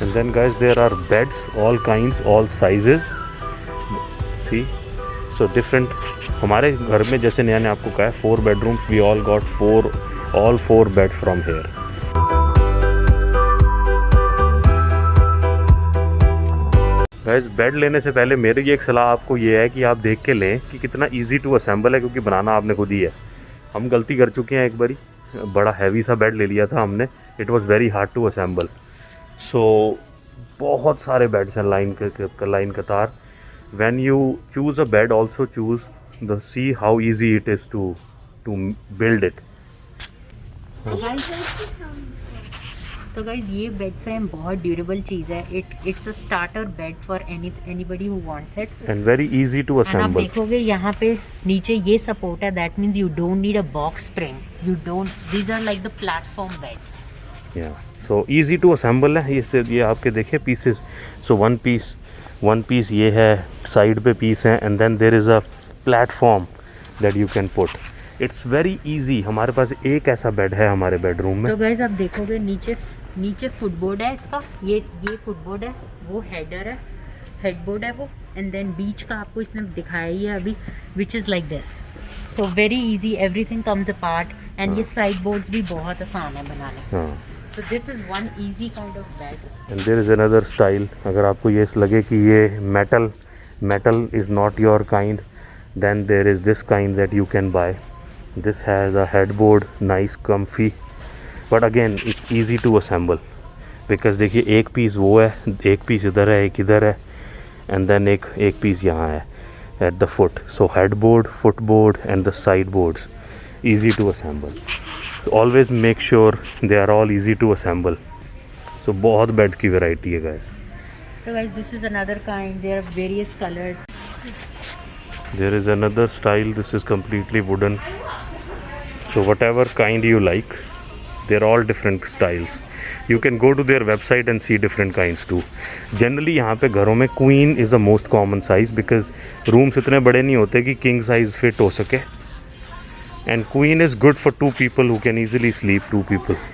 And then guys, there are beds, all kinds, all sizes. See, so different. हमारे घर में जैसे नया ने आपको कहा है 4 bedrooms, we all got all four beds from here. Guys, bed लेने से पहले मेरी एक सलाह आपको ये है कि आप देख के लें कि कितना इजी टू असेंबल है, क्योंकि बनाना आपने खुद ही है। हम गलती कर चुके हैं, एक बारी बड़ा हैवी सा बेड ले लिया था हमने, it was very hard to assemble. सो बहुत सारे बेड्स हैं लाइन कतार। When you choose a bed also choose the see how easy it is to build it. तो गाइज ये बेड फ्रेम बहुत ड्यूरेबल चीज़ है। It's a starter bed for anybody who wants it and very easy to आप assemble. देखोगे यहाँ पे नीचे ये सपोर्ट है, that means you don't need a box spring, you don't, these are like the platform beds. Yeah so easy to assemble है। ये आपके देखिए पीसेस। सो वन पीस ये है, साइड पे पीस है, and then there is a platform that you can put. It's very easy. हमारे पास एक ऐसा बेड है हमारे बेडरूम में। तो गाइज आप देखोगे नीचे फुटबोर्ड है इसका, ये फुटबोर्ड है, वो हेडबोर्ड है वो, एंड देन बीच का आपको इसने दिखाया ही है अभी, which is like this. So very easy, everything comes apart, and ये साइड बोर्ड्स भी बहुत आसान है बनाने। So this is one easy kind of bed. And there is another style. अगर आपको ये लगे कि ये metal is not your kind, then there is this kind that you can buy. This has a headboard, nice comfy, but again it's easy to assemble. Because देखिए एक piece वो है, एक पीस इधर है, एक इधर है, एंड देन एक पीस यहाँ है at the foot. So headboard, footboard and the side boards easy to assemble. So always make sure they are all easy to assemble. सो बहुत बेड की वैरायटी है guys. So guys, this is another kind. There are various colors. There is another style. This is completely wooden. So whatever kind you like, they're all different styles. You can go to their website and see different kinds too. Generally यहाँ पे घरों में queen is the most common size because rooms इतने बड़े नहीं होते कि king size fit हो सके. And queen is good for 2 people who can easily sleep 2 people.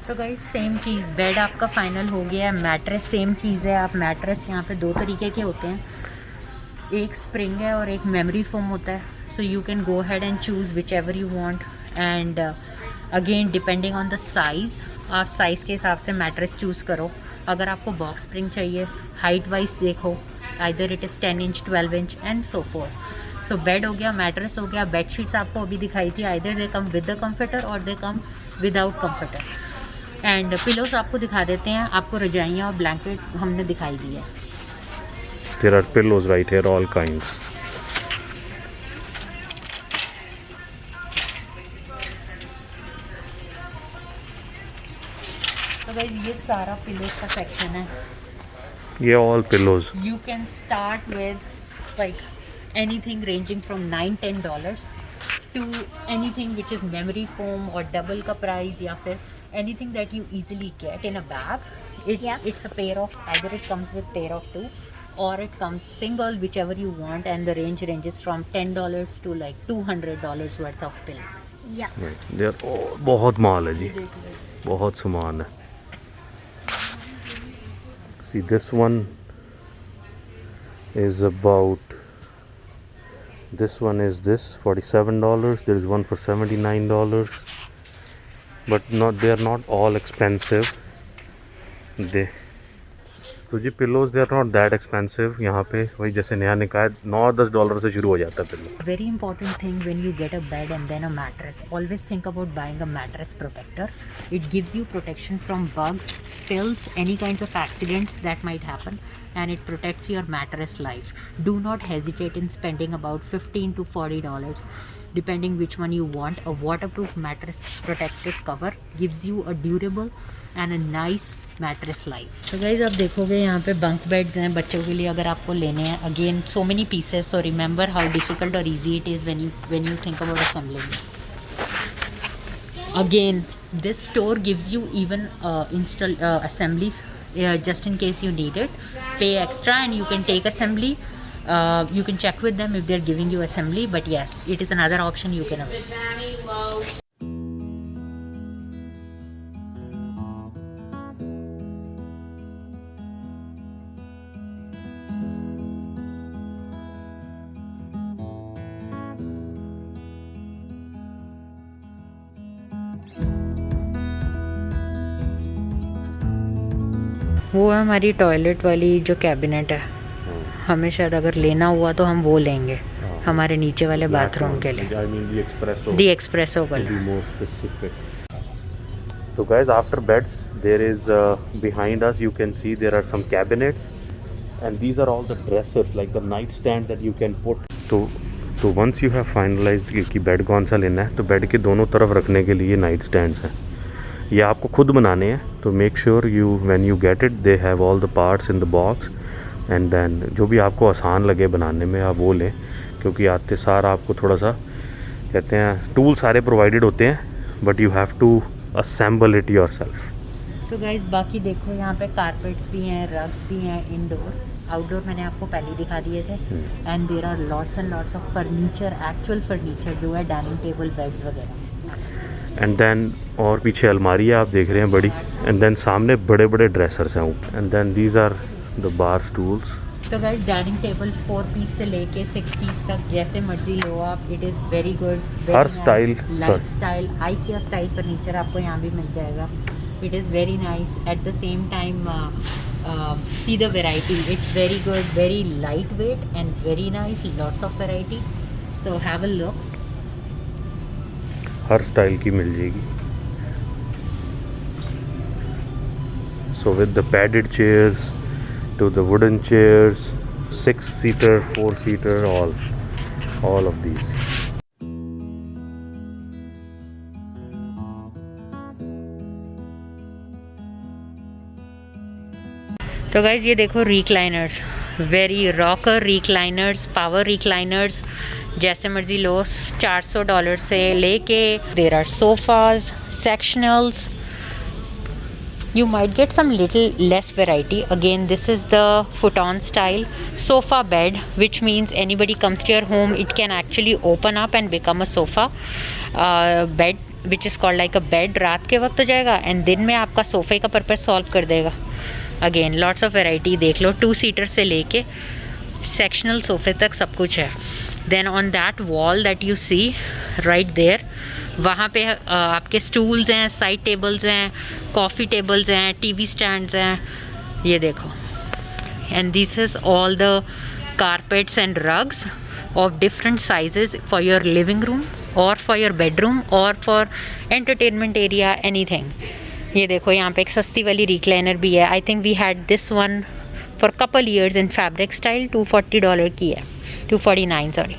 तो गाइस सेम चीज़, बेड आपका फाइनल हो गया है। मैट्रेस सेम चीज़ है। आप मैट्रेस यहाँ पे 2 तरीके के होते हैं, एक स्प्रिंग है और एक मेमोरी फोम होता है। So you can go had and choose which ever you want, and again depending on the size, आप साइज़ के हिसाब से मैट्रेस चूज़ करो। अगर आपको बॉक्स स्प्रिंग चाहिए, हाइट वाइज देखो, either it is 10 inch 12 inch and so fourth. So bed हो गया, मैट्रेस हो गया, बेड शीट्स आपको अभी दिखाई थी, either they come with the comforter और they come without comforter. And pillows आपको दिखा देते हैं, आपको रजाइयाँ और ब्लैंकेट हमने दिखाई दी है। There are pillows right here, all kinds. तो गाइस ये सारा पिलोस का सेक्शन है। ये all pillows. You can start with like anything ranging from $9-10 to anything which is memory foam or double का price, या फिर anything that you easily get in a bag. It's a pair of, either it comes with pair of 2 or it comes single, whichever you want, and the range ranges from $10 to like $200 worth of pillow. Right. They are all बहुत माल है जी, बहुत सामान है। See, this one is about, this one is this $47. There is one for $79, but they are not all expensive. तो जी pillows they are not that expensive. यहाँ पे वही जैसे नया ने कहा $9-10 से शुरू हो जाता है pillow. Very important thing when you get a bed and then a mattress, always think about buying a mattress protector. It gives you protection from bugs, spills, any kinds of accidents that might happen, and it protects your mattress life. Do not hesitate in spending about $15 to $40 depending which one you want. A waterproof mattress protected cover gives you a durable and a nice mattress life. तो guys आप देखोगे यहाँ पे bunk beds हैं बच्चों के लिए अगर आपको लेने हैं। Again so many pieces, so remember how difficult or easy it is when you think about assembling. Again, this store gives you even assembly just in case you need it. Pay extra and you can take assembly. You can check with them if they're giving you assembly, but yes, it is another option you can avail. वो है हमारी toilet वाली जो cabinet है, हमें शायद अगर लेना हुआ तो हम वो लेंगे हमारे नीचे वाले बाथरूम के लिए, the espresso colour. So guys, after beds there is behind us you can see there are some cabinets and these are all the dressers like the nightstand that you can put. तो once you have finalized कि bed कौन सा लेना है, तो bed के दोनों तरफ रखने के लिए नाइट स्टैंड्स हैं। ये आपको खुद बनाने हैं, तो make sure you when you get it they have all the parts in the box and then जो भी आपको आसान लगे बनाने में आप वो लें, क्योंकि आते सार आपको थोड़ा सा कहते हैं टूल सारे प्रोवाइडेड होते हैं but you have to assemble it yourself. तो गाइस बाकी देखो यहाँ पे कारपेट्स भी हैं, रग्स भी हैं, इंडोर आउटडोर मैंने आपको पहले ही दिखा दिए थे। And there are lots and lots of furniture, actual furniture जो है डाइनिंग टेबल, बेड्स वगैरह। एंड देन और पीछे अलमारी है आप देख रहे हैं बड़ी, एंड देन सामने बड़े बड़े ड्रेसर्स हैं and then these are the bar stools. तो गाइस डाइनिंग टेबल 4 पीस से लेके 6 पीस तक जैसे मर्जी लो आप, इट इज़ वेरी गुड, हर style, light style, IKEA style furniture आपको यहाँ भी मिल जाएगा। It is very nice at the same time, see the variety, it's very good, very lightweight and very nice, lots of variety, so have a look। Her style की मिल जाएगी। So with the padded chairs to the wooden chairs, 6-seater, 4-seater, all of these। तो guys ये देखो recliners, very rocker recliners, power recliners, जैसे मर्जी लो, $400 से लेके there are sofas, sectionals. You might get some little less variety. Again, this is the futon style sofa bed, which means anybody comes to your home, it can actually open up and become a sofa bed, which is called like a bed। रात के वक्त हो जाएगा and दिन में आपका सोफे का पर्पस सॉल्व कर देगा। अगेन लॉट्स ऑफ वेराइटी देख लो, 2-सीटर से लेके सेक्शनल सोफे तक सब कुछ है। Then on that wall that you see right there, वहाँ पे आपके स्टूल्स हैं, साइड टेबल्स हैं, कॉफ़ी टेबल्स हैं, TV स्टैंड्स हैं, ये देखो। And this is all the carpets and rugs of different sizes for your living room और फॉर योर बेडरूम और फॉर एंटरटेनमेंट एरिया, एनीथिंग। ये देखो यहाँ पे एक सस्ती वाली रिक्लाइनर भी है। I think we had this one for couple years in fabric style, $240 की है, 249 sorry.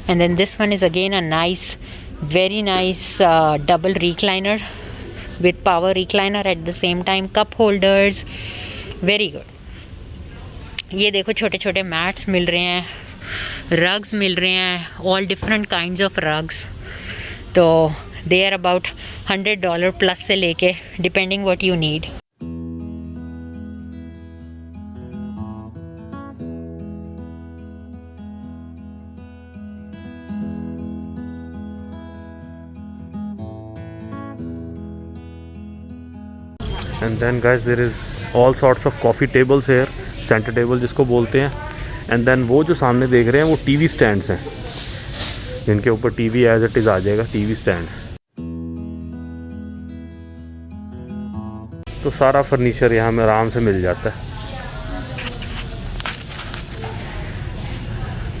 And then this one is again a nice, very nice double recliner with power recliner at the same time, cup holders, very good। ये देखो छोटे छोटे mats मिल रहे हैं, rugs मिल रहे हैं, all different kinds of rugs। तो they are about $100 plus से लेके depending what you need। And then guys there is all sorts of coffee tables here, centre table जिसको बोलते हैं। एंड देन वो जो सामने देख रहे हैं वो TV स्टैंड्स हैं, जिनके ऊपर TV एज इट इज़ आ जाएगा, TV स्टैंड्स। तो सारा फर्नीचर यहाँ में आराम से मिल जाता है।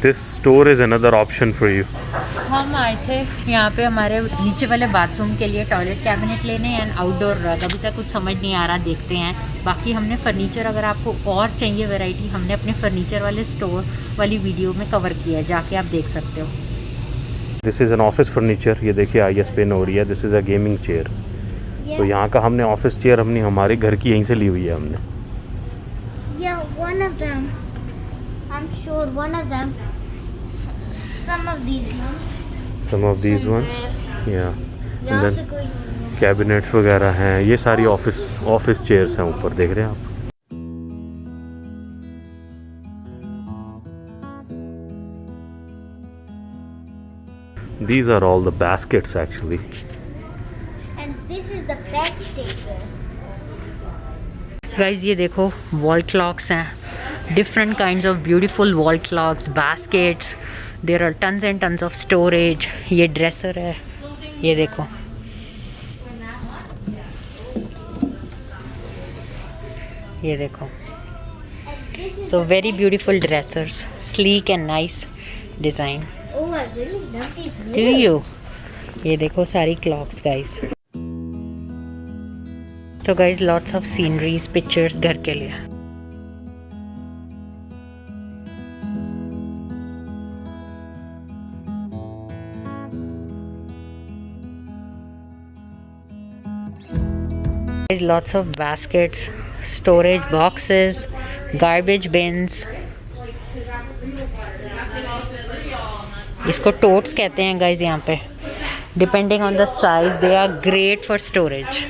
This store is another option for you. हम आए थे यहाँ पे हमारे नीचे वाले बाथरूम के लिए टॉयलेट कैबिनेट लेने एंड आउटडोर रग। अभी तक कुछ समझ नहीं आ रहा, देखते हैं। बाकी हमने फर्नीचर, अगर आपको और चाहिए वैरायटी, हमने अपने फर्नीचर वाले स्टोर वाली वीडियो में कवर किया है, जाके आप देख सकते हो। This is an office furniture, ये देखिए IS पेन हो रही है। This is a gaming chair. तो यहाँ का हमने ऑफिस चेयर अपनी हमारे घर की यहीं से ली हुई है हमने। One of them, I'm sure one of them, some of these ones, yeah। they're And also then going on cabinets वगैरह हैं, ये सारी ऑफिस चेयर्स हैं ऊपर, देख रहे हैं आप। These are all the baskets actually। and this is the bed taker। Guys ये देखो वॉल क्लॉक्स हैं, different kinds of beautiful wall clocks, baskets, there are tons and tons of storage. ये ड्रेसर है, ये देखो। ये देखो, so very beautiful dressers, sleek and nice design. Oh, I really love these do mirrors. You? ये देखो सारी clocks guys. तो guys lots of sceneries, pictures घर के लिए। Lots of baskets, storage boxes, garbage bins. इसको totes कहते हैं गाइज यहाँ पे। Depending on the size, they are great for storage.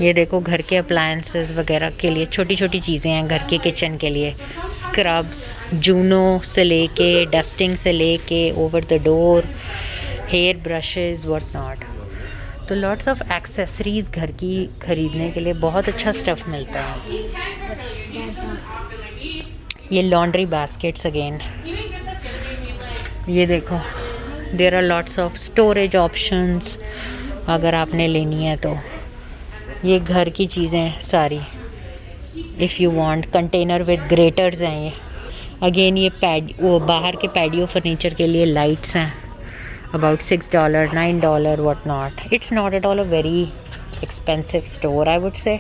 ये देखो घर के अप्लायंसेस वगैरह के लिए छोटी छोटी चीज़ें हैं घर के किचन के लिए। स्क्रब्स, जूनो से लेके डस्टिंग से लेके over the door, hair brushes, what not. तो लॉट्स ऑफ एक्सेसरीज़ घर की ख़रीदने के लिए बहुत अच्छा स्टफ़ मिलता है। ये लॉन्ड्री बास्केट्स अगेन, ये देखो there are lots of storage options अगर आपने लेनी है तो। ये घर की चीज़ें सारी, if you want, container with graters हैं ये। अगेन ये वो बाहर के पैडियो फर्नीचर के लिए लाइट्स हैं, about $6, $9, what not. It's not at all a very expensive store, I would say.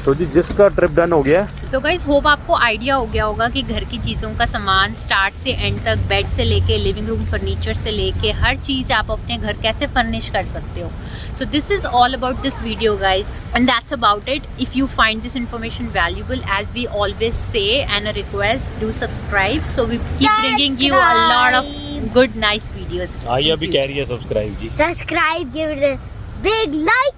तो जी जिसका ट्रिप डन हो गया। तो गाइज होप आपको आइडिया हो गया होगा कि घर की चीज़ों का सामान स्टार्ट से एंड तक, बेड से लेके लिविंग रूम फर्नीचर से लेके हर चीज़ आप अपने घर कैसे फर्निश कर सकते हो। So this is all about this video guys, and that's about it. If you find this information valuable, as we always say and a request, do subscribe so we keep bringing you a lot of good nice videos. आइया भी कह रही है subscribe जी। Subscribe, give it a big like.